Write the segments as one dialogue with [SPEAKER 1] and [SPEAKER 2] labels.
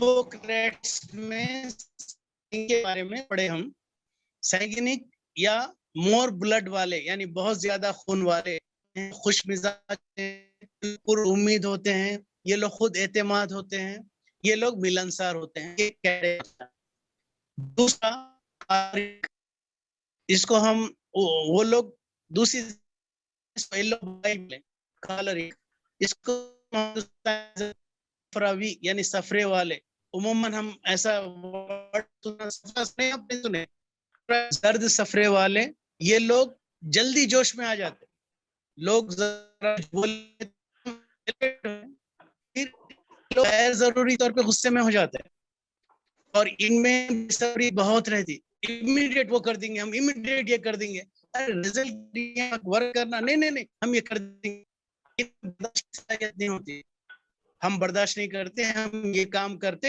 [SPEAKER 1] Hippocrates में के बारे में पढ़े हम, सैनिक या मोर ब्लड वाले यानी बहुत ज्यादा खून वाले, खुश मिजाज, पुर उम्मीद होते हैं, ये लोग खुद एतमाद होते हैं, ये लोग मिलनसार होते हैं, ये कैरेक्टर। दूसरा, इसको हम वो लोग दूसरी इसको सफरावी यानी सफरे वाले, उम्मन हम ऐसा वर्ड सुने, जर्द सफरे वाले, ये लोग जल्दी जोश में आ जाते, लोग गैर जरूरी तौर पे गुस्से में हो जाते हैं, और इनमें सब्री बहुत रहती, इमीडिएट वो कर देंगे, हम इमीडिएट ये कर देंगे, अरे रिजल्ट वर्क करना, नहीं हम ये कर देंगे, नहीं होती, हम बर्दाश्त नहीं करते, हम ये काम करते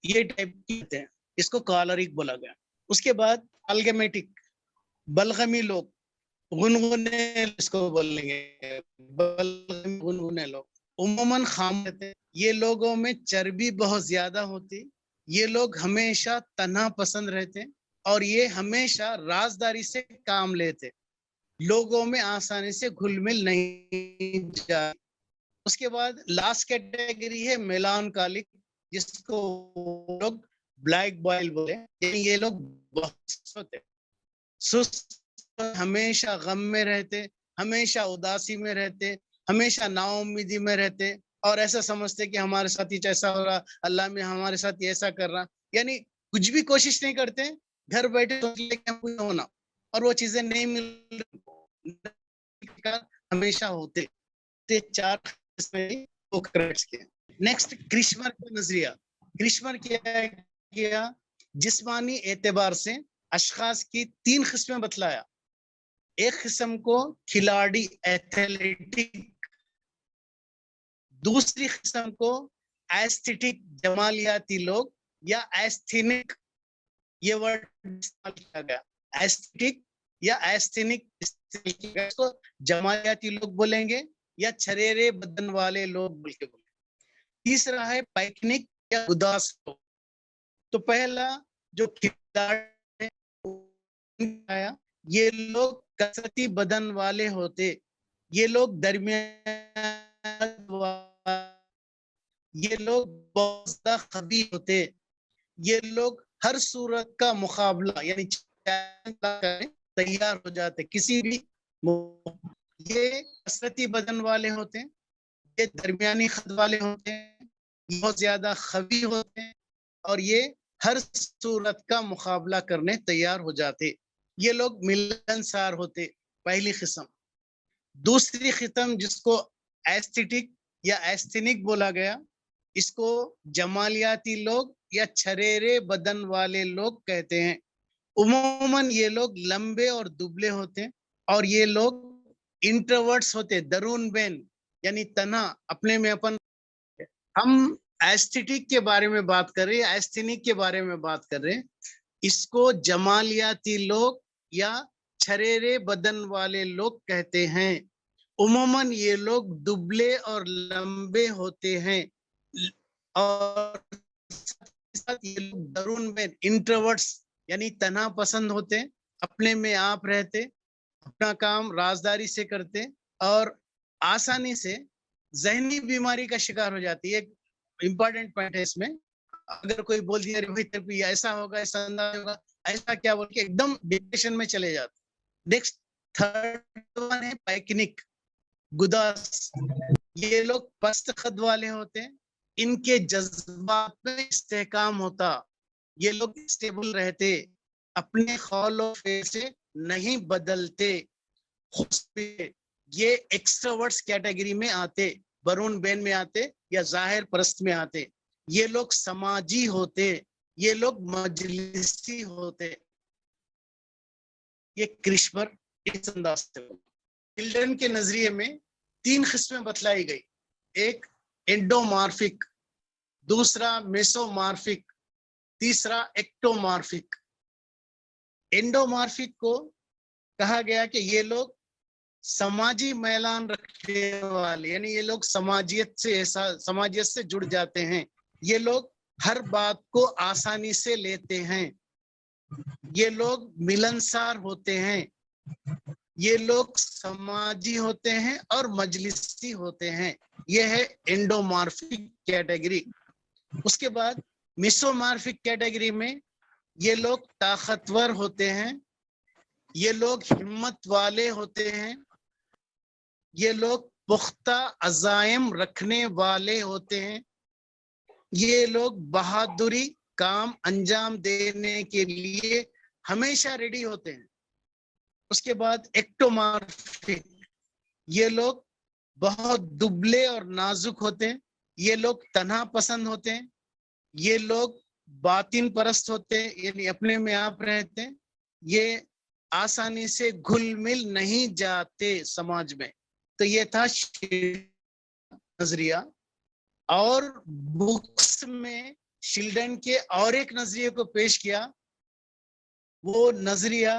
[SPEAKER 1] ये टाइप की होते हैं, इसको कॉलरिक बोला गया। उसके बाद अल्गमेटिक, बलगमी लोग, गुनगुने इसको बोलेंगे, गुनगुने लोग उम्मन खाम रहते हैं, ये लोगों में चर्बी बहुत ज्यादा होती, ये लोग हमेशा तन्हा पसंद रहते, और ये हमेशा राजदारी से काम लेते, लोगों में आसानी से घुल मिल नहीं जाते। उसके बाद लास्ट कैटेगरी है मेलानकालिक, जिसको लोग ब्लैक बॉयल बोले, यानी ये लोग बहुत होते, सुस्त, हमेशा गम में रहते, हमेशा उदासी में रहते, हमेशा नाउम्मीदी में रहते, और ऐसा समझते कि हमारे साथ ही ऐसा हो रहा, अल्लाह में हमारे साथ ही ऐसा कर रहा, यानी कुछ भी कोशिश नहीं करते, घर बैठे होना, और वो चीजें नहीं मिल हमेशा होते। चार के। नेक्स्ट क्रिश्मर का नजरिया, क्रिश्मर क्या किया, जिस्मानी एतबार से अशखास की 3 किस्में बतलाया, एक किस्म को खिलाड़ी एथलेटिक, दूसरी किस्म को एस्थेटिक जमालियाती लोग या एस्थेनिक, ये वर्ड इस्तेमाल किया गया, एस्थेटिक या एस्थेनिक, इसको जमालियाती लोग बोलेंगे या छरेरे बदन वाले लोग बोल के बोलेंगे। तीसरा है पैकनिक या उदास लोग। तो पहला जो खिलाड़ी है, ये लोग कसरती बदन वाले होते, ये लोग दरमियान, ये लोग बहुत ज्यादा खबी होते, ये लोग हर सूरत का मुकाबला यानी तैयार हो जाते किसी भी, ये कसरती बदन वाले होते हैं, ये दरमियानी खद वाले होते हैं, बहुत ज्यादा खबी होते हैं, और ये हर सूरत का मुकाबला करने तैयार हो जाते, ये लोग मिलनसार होते, पहली किस्म। दूसरी किस्म जिसको एस्थेटिक या एस्थेनिक बोला गया, इसको जमालियाती लोग या छरेरे बदन वाले लोग कहते हैं। उमूमन ये लोग लंबे और दुबले होते हैं, और ये लोग इंट्रोवर्ट्स होते, दरून बेन यानी तना, अपने में अपन। हम एस्थेटिक के बारे में बात कर रहे हैं, एस्थेनिक के बारे में बात कर रहे हैं, इसको जमालियाती लोग या छरेरे बदन वाले लोग कहते हैं। उमूमन ये लोग दुबले और लंबे होते हैं, और ये लोग दरून में इंट्रोवर्ट्स यानी तना पसंद होते, अपने में आप रहते, अपना काम राजदारी से करते, और आसानी से जहनी बीमारी का शिकार हो जाती है। एक इंपॉर्टेंट पॉइंट है इसमें, अगर कोई बोल दिया अरे भाई तेरे को ऐसा होगा, ऐसा अंदाज होगा, ऐसा क्या बोल के एकदम डिप्रेशन में चले जाते। नेक्स्ट थर्ड वन है पैकनिक, गुदास, ये लोग पस्त खद वाले होते हैं, इनके जज्बात में इस्तेहकाम होता, ये लोग स्टेबल रहते, अपने खौल से नहीं बदलते, ये एक्सट्रोवर्ट्स कैटेगरी में आते, बरून बेन में आते या जाहिर परस्त में आते, ये लोग समाजी होते, ये लोग मजलिसी होते। ये क्रिश्मर इस अंदाज से चिल्ड्रन के नजरिए में 3 किस्में बतलाई गई, एक एंडोमार्फिक, दूसरा मेसोमार्फिक, तीसरा एक्टोमार्फिक। एंडोमार्फिक को कहा गया कि ये लोग समाजी मैलान रखने वाले, यानी ये लोग समाजियत से जुड़ जाते हैं, یہ لوگ ہر بات کو آسانی سے لیتے ہیں، یہ لوگ ملنسار ہوتے ہیں، یہ لوگ سماجی ہوتے ہیں اور مجلسی ہوتے ہیں. یہ ہے انڈومارفک کیٹیگری. اس کے بعد میسومارفک کیٹیگری میں یہ لوگ طاقتور ہوتے ہیں، یہ لوگ ہمت والے ہوتے ہیں، یہ لوگ پختہ عزائم رکھنے والے ہوتے ہیں، یہ لوگ بہادری کام انجام دینے کے لیے ہمیشہ ریڈی ہوتے ہیں. اس کے بعد ایکٹومارفک، یہ لوگ بہت دبلے اور نازک ہوتے ہیں، یہ لوگ تنہا پسند ہوتے ہیں، یہ لوگ باطن پرست ہوتے ہیں، یعنی اپنے میں آپ رہتے ہیں، یہ آسانی سے گھل مل نہیں جاتے سماج میں. تو یہ تھا نظریہ. اور بکس میں شلڈن کے اور ایک نظریے کو پیش کیا. وہ نظریہ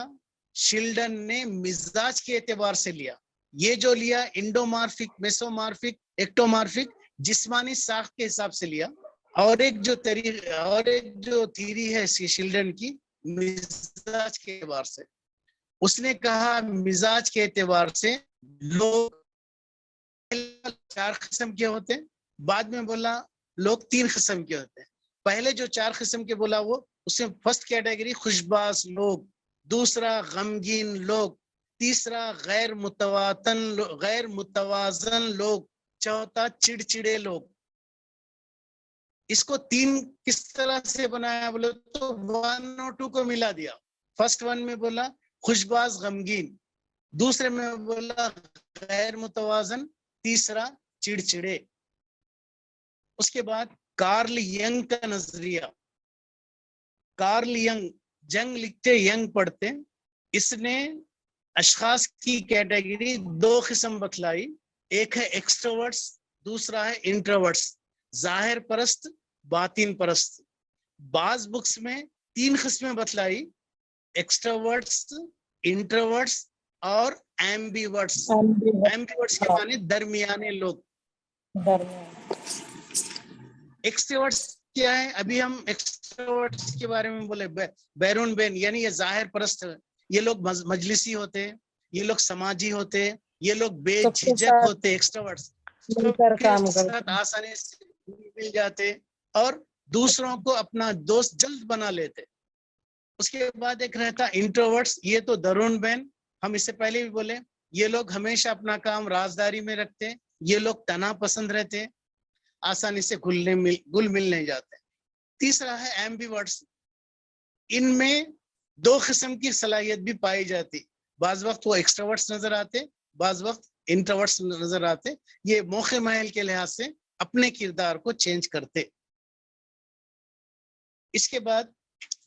[SPEAKER 1] شلڈن نے مزاج کے اعتبار سے لیا. یہ جو لیا انڈومارفک، میسومارفک، ایکٹومارفک، جسمانی ساخت کے حساب سے لیا. اور ایک جو تھیری ہے شلڈن کی مزاج کے اعتبار سے، اس نے کہا مزاج کے اعتبار سے لوگ 4 قسم کے ہوتے ہیں، بعد میں بولا لوگ 3 قسم کے ہوتے ہیں. پہلے جو 4 قسم کے بولا وہ اس میں فرسٹ کیٹیگری خوشباز لوگ، دوسرا غمگین لوگ، تیسرا غیر متوازن لوگ، چوتھا چڑچڑے لوگ. اس کو 3 کس طرح سے بنایا بولے تو 1 اور 2 کو ملا دیا. فرسٹ 1 میں بولا خوشباز غمگین، دوسرے میں بولا غیر متوازن، تیسرا چڑچڑے. اس کے بعد کارل ینگ کا نظریہ. کارل ینگ، جنگ لکھتے ینگ پڑھتے، اس نے اشخاص کی کیٹیگری 2 قسم بتلائی. ایک ہے ایکسٹروورٹس، دوسرا ہے انٹروورٹس، ظاہر پرست، باطن پرست. بعض بکس میں 3 قسمیں بتلائی، ایکسٹروورٹس، انٹروورٹس اور ایمبیورٹس. ایمبیورٹس کے معنی درمیانے لوگ. ایکسٹروورٹس کیا ہے؟ ابھی ہم ایکسٹروورٹس کے بارے میں بولے بیرون بین، یعنی یہ ظاہر پرست، یہ لوگ مجلسی ہوتے ہیں، یہ لوگ سماجی ہوتے ہیں، یہ لوگ بے جھجک ہوتے. ایکسٹروورٹس آسانی سے مل جاتے اور دوسروں کو اپنا دوست جلد بنا لیتے. اس کے بعد ایک رہتا انٹروورٹس، یہ تو درون بین، ہم اس سے پہلے بھی بولے، یہ لوگ ہمیشہ اپنا کام رازداری میں رکھتے ہیں، یہ لوگ تنہا پسند رہتے ہیں، آسانی سے گل مل نہیں جاتے. تیسرا ہے ایمبیورٹس، ان میں 2 قسم کی صلاحیت بھی پائی جاتی. بعض وقت وہ ایکسٹروورٹس نظر آتے، بعض وقت انٹروورٹس نظر آتے. یہ موقع محل کے لحاظ سے اپنے کردار کو چینج کرتے. اس کے بعد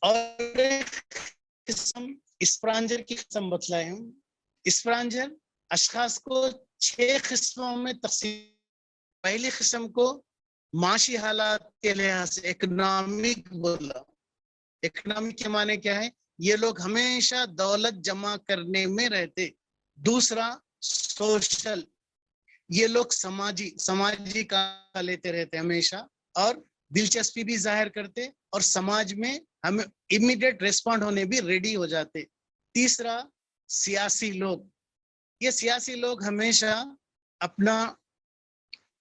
[SPEAKER 1] اور ایک قسم اسپرانجر کی قسم بتلائے ہم. اسپرانجر اشخاص کو 6 قسموں میں تقسیم. پہلی قسم کو معاشی حالات کے لحاظ سے اکنامک بولا. اکنامک کے معنی کیا ہے؟ یہ لوگ ہمیشہ دولت جمع کرنے میں رہتے. دوسرا سوشل، یہ لوگ سماجی کام لیتے رہتے ہمیشہ اور دلچسپی بھی ظاہر کرتے اور سماج میں ہمیں امیڈیٹ ریسپونڈ ہونے بھی ریڈی ہو جاتے. تیسرا سیاسی لوگ، یہ سیاسی لوگ ہمیشہ اپنا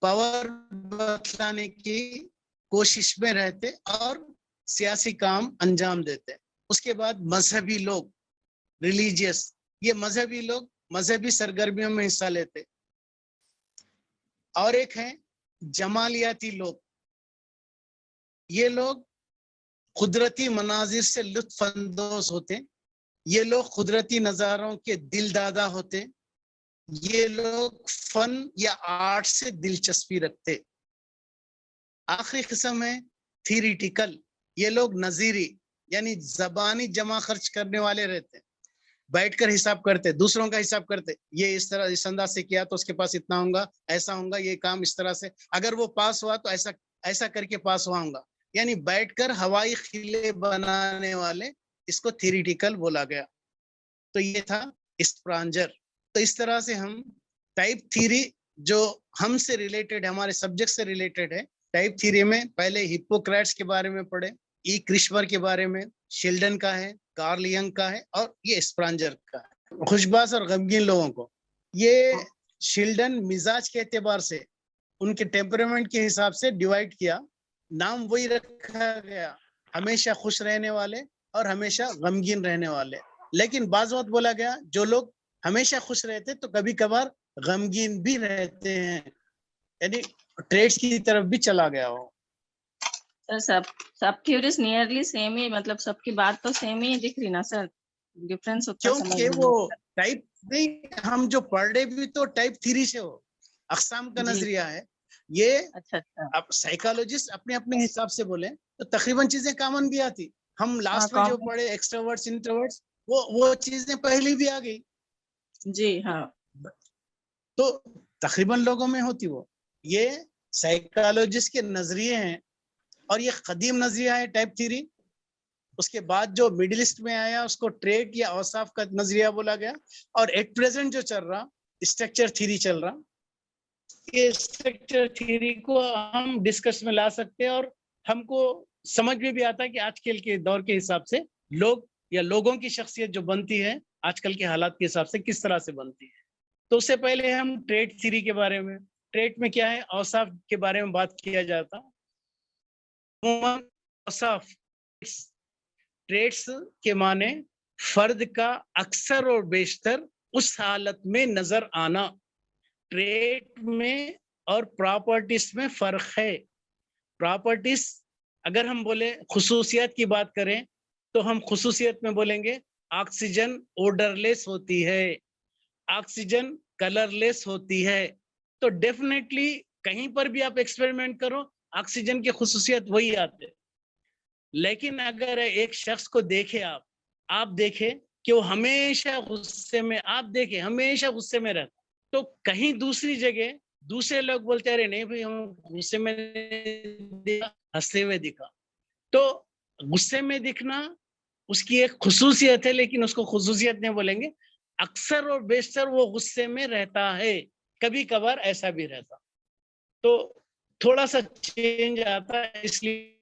[SPEAKER 1] پاور بتلانے کی کوشش میں رہتے اور سیاسی کام انجام دیتے. اس کے بعد مذہبی لوگ، ریلیجیس، یہ مذہبی لوگ مذہبی سرگرمیوں میں حصہ لیتے. اور ایک ہے جمالیاتی لوگ، یہ لوگ قدرتی مناظر سے لطف اندوز ہوتے، یہ لوگ قدرتی نظاروں کے دل دادا ہوتے، یہ لوگ فن یا آرٹ سے دلچسپی رکھتے. آخری قسم ہے تھیریٹیکل، یہ لوگ نظیری یعنی زبانی جمع خرچ کرنے والے رہتے، بیٹھ کر حساب کرتے، دوسروں کا حساب کرتے، یہ اس طرح اس انداز سے کیا تو اس کے پاس اتنا ہوگا، ایسا ہوگا، یہ کام اس طرح سے، اگر وہ پاس ہوا تو ایسا کر کے پاس ہوا ہوگا. یعنی بیٹھ کر ہوائی قلعے بنانے والے، اس کو تھیریٹیکل بولا گیا. تو یہ تھا اسپرانجر. تو اس طرح سے ہم ٹائپ تھیری جو ہم سے ریلیٹڈ ہے، ہمارے سبجیکٹ سے ریلیٹڈ ہے، टाइप थ्योरी में पहले हिप्पोक्रेट्स के बारे में पढ़े, ई क्रिस्पर के बारे में, शेल्डन का है, कार्ल यंग का है और ये स्प्रांजर का है। खुशबाश और गमगीन लोगों को ये शेल्डन मिजाज के एतबार से उनके टेम्परामेंट के हिसाब से डिवाइड किया, नाम वही रखा गया, हमेशा खुश रहने वाले और हमेशा गमगीन रहने वाले। लेकिन बाज़ वक्त बोला गया जो लोग हमेशा खुश रहते तो कभी कभार गमगीन भी रहते हैं, यानी ट्रेड्स की तरफ भी चला गया हो।
[SPEAKER 2] सर सब थ्योरीज नियरली सेम ही, मतलब सबकी बात तो सेम ही दिख रही ना सर, डिफरेंस उतना समझ
[SPEAKER 1] क्योंकि
[SPEAKER 2] नहीं
[SPEAKER 1] वो
[SPEAKER 2] आता।
[SPEAKER 1] टाइप नहीं, हम जो पढ़ रहे भी तो टाइप थ्योरी से हो, अक़साम का
[SPEAKER 2] जी।
[SPEAKER 1] नजरिया है ये।
[SPEAKER 2] अच्छा।
[SPEAKER 1] अब साइकोलॉजिस्ट अपने अपने हिसाब से बोले तो तकरीबन चीजें कॉमन भी आती। हम लास्ट में जो
[SPEAKER 2] common।
[SPEAKER 1] पढ़े एक्सट्रोवर्ट्स इंट्रोवर्ट्स, वो चीजें पहले भी आ गई।
[SPEAKER 2] जी हाँ।
[SPEAKER 1] तो तकरीबन लोगों में होती वो। ये साइकोलॉजिस्ट के नजरिए हैं और ये कदीम नजरिया है टाइप थ्योरी। उसके बाद जो मिडिल ईस्ट में आया उसको ट्रेड या औसाफ का नजरिया बोला गया, और एट प्रेजेंट जो चल रहा स्ट्रक्चर थ्योरी चल रहा, ये स्ट्रक्चर थ्योरी को हम डिस्कस में ला सकते हैं और हमको समझ में भी आता है कि आजकल के दौर के हिसाब से लोग या लोगों की शख्सियत जो बनती है आजकल के हालात के हिसाब से किस तरह से बनती है। तो उससे पहले हम ट्रेड थ्योरी के बारे में, ट्रेड में क्या है, औसाफ के बारे में बात किया जाता। औसाफ ट्रेड्स के माने फर्द का अक्सर और बेशतर उस हालत में नजर आना। ट्रेड में और प्रॉपर्टीज में फर्क है। प्रॉपर्टीज अगर हम बोले खुसूसियत की बात करें तो हम खुसूसियत में बोलेंगे ऑक्सीजन ओडरलेस होती है, ऑक्सीजन कलरलेस होती है। तो डेफिनेटली कहीं पर भी आप एक्सपेरिमेंट करो ऑक्सीजन की खुसूसियत वही आते। लेकिन अगर एक शख्स को देखे आप देखे कि वो हमेशा गुस्से में, आप देखे हमेशा गुस्से में रहता, तो कहीं दूसरी जगह दूसरे लोग बोलते अरे नहीं भाई हम गुस्से में दिखा, हंसते हुए दिखा। तो गुस्से में दिखना उसकी एक खुसूसियत है, लेकिन उसको खुसूसियत नहीं बोलेंगे। अक्सर और बेशतर वो गुस्से में रहता है, कभी कभार ऐसा भी रहता। तो थोड़ा सा चेंज आता है, इसलिए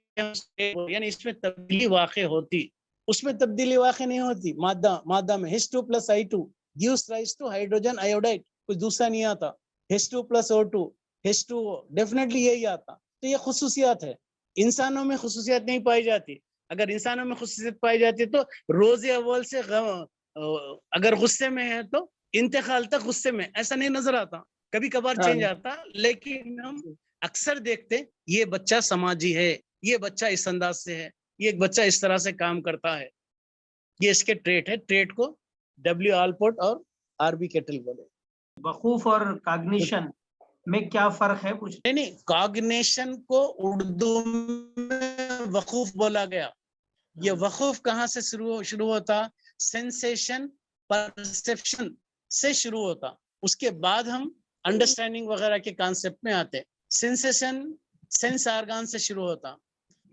[SPEAKER 1] यानी इसमें तब्दीली वाक़ई होती, उसमें तब्दीली वाक़ई नहीं होती। मादा में H2 + I2 gives rise to hydrogen iodide, कुछ दूसरा नहीं आता। H2 + O2 H2O, डेफिनेटली यही आता। तो ये खुसूसियत है, इंसानों में खुसूसियत नहीं पाई जाती। अगर इंसानों में खुसूसियत पाई जाती तो रोज़े अव्वल से अगर गुस्से में है तो इंतकाल तक गुस्से में, ऐसा नहीं नजर आता। कभी कभार चेंज आता, लेकिन हम अक्सर देखते ये बच्चा समाजी है, ये बच्चा इस अंदाज से है, ये एक बच्चा इस तरह से काम करता है। ये इसके ट्रेट है। ट्रेट को W. आलपोर्ट और R. B. केटल बोले।
[SPEAKER 3] वकूफ और कॉग्निशन में क्या फर्क है? कुछ
[SPEAKER 1] नहीं, कॉग्निशन को उर्दू में वकूफ बोला गया। ये वकूफ कहाँ से शुरू होता? सेंसेशन परसेप्शन से शुरू होता, उसके बाद हम अंडरस्टैंडिंग वगैरह के कॉन्सेप्ट में आते। सेंसेशन सेंस ऑर्गन से शुरू होता।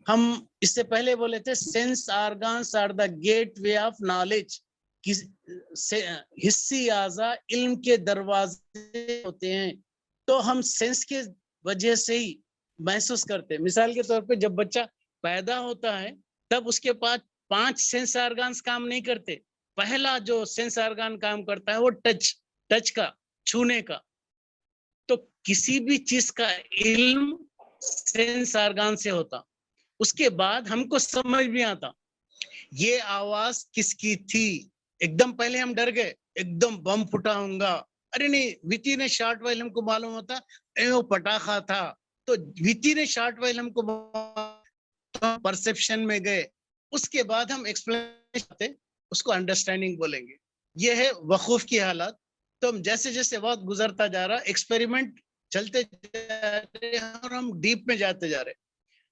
[SPEAKER 1] हम इससे पहले बोले थे sense organs are the gateway of knowledge. हिस्सी आज़ा इल्म के दरवाजे होते हैं, तो हम सेंस के वजह से ही महसूस करते हैं। मिसाल के तौर पे जब बच्चा पैदा होता है तब उसके पास 5 सेंस ऑर्गन्स काम नहीं करते। पहला जो सेंस ऑर्गन काम करता है वो टच का, छूने का। तो किसी भी चीज का इल्म सेंस ऑर्गन से होता। उसके बाद हमको समझ में आता ये आवाज किसकी थी। एकदम पहले हम डर गए, एकदम बम फुटा होगा, अरे नहीं, विती ने शॉर्ट वाइल हमको मालूम होता वो पटाखा था। तो विती ने शॉर्ट वाइल हमको परसेप्शन में गए। उसके बाद हम एक्सप्लेन, उसको अंडरस्टैंडिंग बोलेंगे। ये है वकूफ की हालत। तो हम जैसे जैसे वक्त गुजरता जा रहा, एक्सपेरिमेंट चलते जा रहे और हम डीप में जाते जा रहे।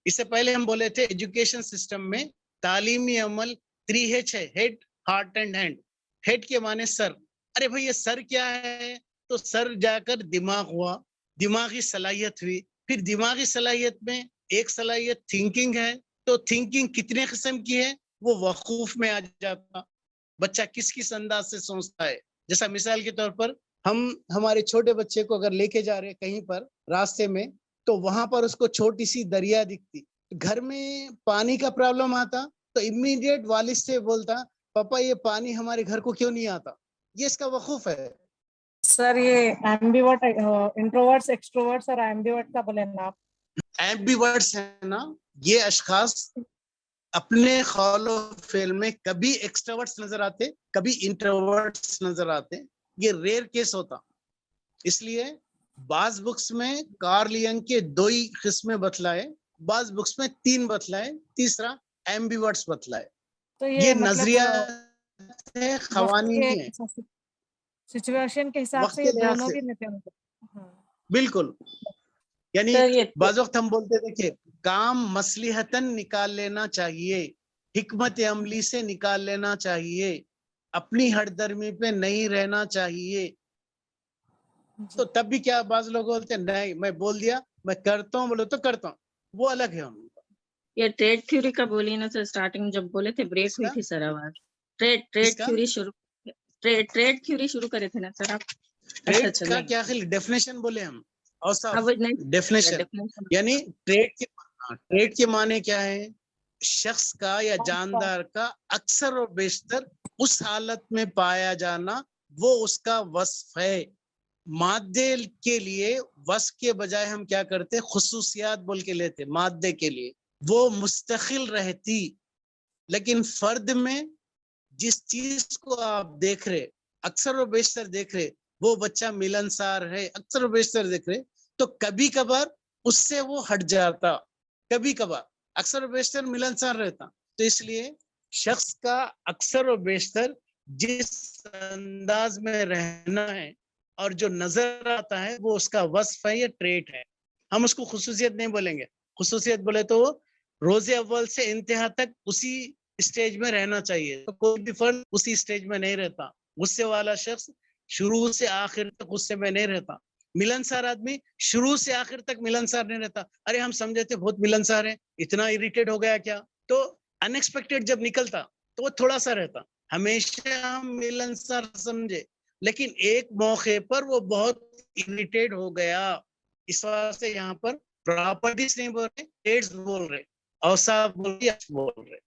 [SPEAKER 1] इससे पहले हम बोले थे एजुकेशन सिस्टम में तालीमी अमल 3H है, head heart and hand. Head के माने सर। अरे भाई ये सर क्या है? तो सर जाकर दिमाग हुआ, दिमागी सलाहियत हुई, फिर दिमागी सलाहियत में एक सलाहियत थिंकिंग है। तो थिंकिंग कितने किस्म की है वो वकूफ में आ जाता। बच्चा किस किस अंदाज से सोचता है। जैसा मिसाल के तौर पर हम हमारे छोटे बच्चे को अगर लेके जा रहे हैं कहीं पर रास्ते में, تو وہاں پر اس کو چھوٹی سی دریا دکھتی. گھر میں پانی کا پرابلم آتا تو امیڈیٹ والد سے بولتا پاپا یہ پانی ہمارے گھر کو کیوں نہیں آتا. یہ اس کا وقوف ہے.
[SPEAKER 4] سر یہ ایمبیورٹ انٹروورٹس ایکسٹروورٹس اور ایمبیورٹ کا بولے نا آپ.
[SPEAKER 1] ایمبیورٹس ہیں نا یہ اشخاص اپنے قول و فعل میں کبھی ایکسٹروورٹس نظر آتے کبھی انٹروورٹس نظر آتے. یہ ریئر کیس ہوتا. اس لیے بعض بکس میں کارل ینگ کے 2 ہی قسمیں بتلائے, بعض بکس میں 3 بتلائے, تیسرا ایمبیورٹس بتلائے.
[SPEAKER 4] تو
[SPEAKER 1] یہ
[SPEAKER 4] مطلب
[SPEAKER 1] نظریہ ہے, قوانین ہے,
[SPEAKER 4] سچویشن کے حساب
[SPEAKER 1] وقت
[SPEAKER 4] سے
[SPEAKER 1] کے
[SPEAKER 4] یہ
[SPEAKER 1] لحاظ
[SPEAKER 4] دونوں
[SPEAKER 1] سے.
[SPEAKER 4] بھی لیتے ہیں.
[SPEAKER 1] بالکل. یعنی
[SPEAKER 2] سر یہ
[SPEAKER 1] بعض وقت ہم بولتے تھے کہ کام مصلحتاً نکال لینا چاہیے, حکمت عملی سے نکال لینا چاہیے, اپنی ہٹ درمی پہ نہیں رہنا چاہیے. تو تب بھی کیا بعض لوگ بولتے ہیں نہیں میں بول دیا میں کرتا ہوں, بولو تو کرتا ہوں, وہ الگ ہے ان کا.
[SPEAKER 2] یہ ٹریڈ تھیوری کا بولی نا سر, اسٹارٹنگ جب بولے تھے بریک ہوئی تھی سر آواز. ٹریڈ تھیوری شروع کرے تھے نا سر آپ.
[SPEAKER 1] ٹریڈ کا کیا خیال ڈیفینیشن بولے ہم, اور صاحب
[SPEAKER 2] نہیں
[SPEAKER 1] ڈیفینیشن یعنی ٹریڈ کے معنی کیا ہے, شخص کا یا جاندار کا اکثر و بیشتر اس حالت میں پایا جانا, وہ اس کا وصف ہے. مادے کے لیے وصف کے بجائے ہم کیا کرتے خصوصیات بول کے لیتے مادے کے لیے, وہ مستقل رہتی. لیکن فرد میں جس چیز کو آپ دیکھ رہے اکثر و بیشتر دیکھ رہے وہ بچہ ملنسار ہے, اکثر و بیشتر دیکھ رہے تو کبھی کبھار اس سے وہ ہٹ جاتا, کبھی کبھار اکثر و بیشتر ملنسار رہتا. تو اس لیے شخص کا اکثر و بیشتر جس انداز میں رہنا ہے اور جو نظر آتا ہے وہ اس کا وصف ہے یا ٹریٹ ہے. ہم اس کو خصوصیت نہیں بولیں گے. خصوصیت بولے تو روز اول سے انتہا تک اسی اسٹیج میں رہنا چاہیے. تو کوئی بھی فرد اسی اسٹیج میں نہیں رہتا. غصے والا شخص شروع سے آخر تک غصے میں نہیں رہتا. ملنسار آدمی شروع سے آخر تک ملنسار نہیں رہتا. ارے ہم سمجھے تھے بہت ملنسار ہے, اتنا اریٹیٹ ہو گیا کیا. تو ان ایکسپیکٹڈ جب نکلتا تو وہ تھوڑا سا رہتا. ہمیشہ ہم ملنسار سمجھے لیکن ایک موقع پر وہ بہت اریٹیٹ ہو گیا. اس واسطے یہاں پر پراپرٹیز نہیں بول رہے, ٹریڈز بول رہے, اوصاف بول رہے.